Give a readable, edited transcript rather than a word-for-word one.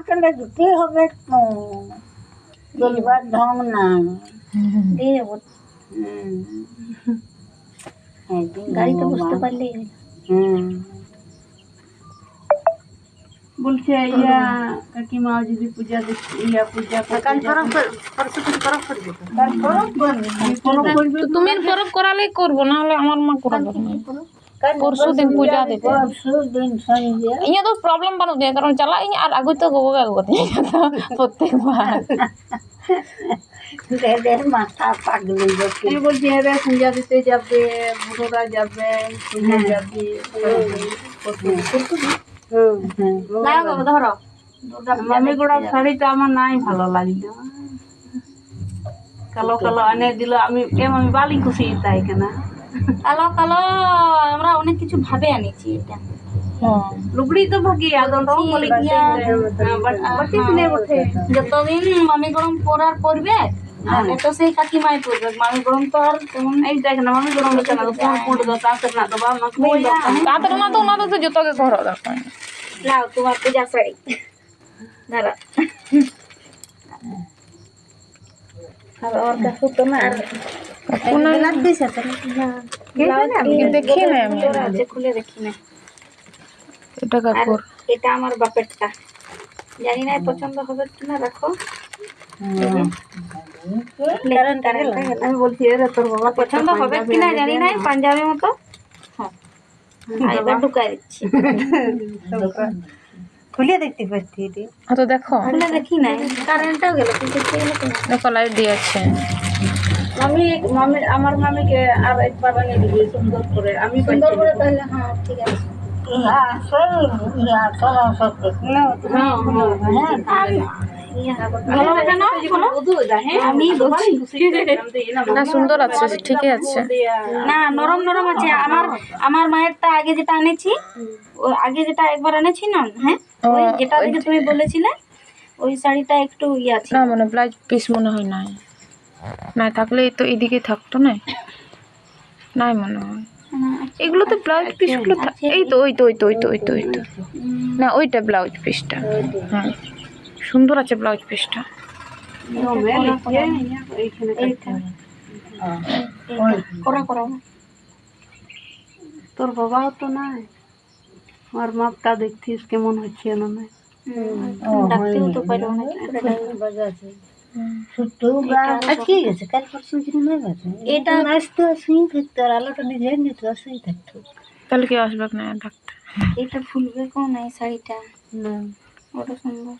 তাহলে দিতে হবে তো, বলবার ঢং নাই। দিয়ে দেবো, গাড়িতে বুঝতে পারলি। বলছে ইয়া কাকিমা যদি পূজা দেখতে ইয়া পূজা তুমি পরব করালেই করবো, না হলে আমার মা করাবো না। পরশু দিন পূজা দেবে, ইয়া তো প্রবলেম বানো দিয়ে, কারণ চালা ইᱧ আর আগু তো গোবো আগু করতে প্রত্যেকবার মাথা পাগলি আমি বলছি হ্যাঁ পূজা দিতে যাবে, বুড়োরা যাবে, পূজা যাবে। ধরো মামি গোড়া শাড়িটা আমার নাই ভালো লাগলো, কালো কালো এনে দিল। আমি আমি বালি খুশি তাই কেনা কালো কালো আমরা অনেক কিছু ভাবে আনিছি। এটা লুগড়ি তো ভাগি আদন রং বলে বাটি কিনে ওঠে। যতদিন মামি গরম পরার পরবে এটা সেই কাকিমাই পরবে। মামি গরম তো আর তেমন এই দেখ না মামি গরম হচ্ছে না, কোন কোন দো তাসের না তো বা মা কইয়া তাতে না তো না তো যত কে ঘর দরকার। নাও তোমার পূজা শাড়ি দাঁড়া। আর ওর কাকু তো না দেখি না আমি, আছে খুলে দেখি না। এটা আর কাকুর, এটা আমার বাপেরটা, জানি না পছন্দ হবে কিনা। রাখো আমি বলছি এর তোর বাবা পছন্দ হবে কিনা জানি না। পাঞ্জাবি মতো এবার ঢুকাই দিচ্ছি। খুলে দেখতে পাচ্ছি। তো দেখো খুলে দেখি নাই, কারেন্টটাও গেল কিন্তু দেখো লাইট দিয়েছে। মামি মামি আমার মামিকে আর একবার বানিয়ে দিবি সুন্দর করে। আমি সুন্দর করে তাহলে হ্যাঁ ঠিক আছে। আমি বলছি না সুন্দর আছে, ঠিকই আছে। না নরম নরম আছে। আমার মায়েরটা আগে যেটা এনেছি, আগে যেটা একবার এনেছি না, হ্যাঁ ওই যেটা দেখে তুমি বলেছিলে ওই শাড়িটা একটু ইয়ে আছে। না মানে ব্লাউজ পিস মনে হয় নাই, না থাকলে তো এদিকে থাকতো না, নাই মনে হয়। এগুলো তো ব্লাউজ পিসগুলো এই তো ওই তো ওই তো ওই তো ওই তো ওই তো না ওইটা ব্লাউজ পিসটা। হ্যাঁ সুন্দর আছে ব্লাউজ পিসটা। তোর বাবাও তো নাই, আমার মাপটা দেখছিস কেমন হচ্ছে না। ডাকতেও তো পারো না। এটা আলোটা নিজের নিতে আসেই থাকতো। তাহলে কি আসবে না ডাক্তার? এটা ফুলবে কোন এই শাড়িটা, ওটা সুন্দর।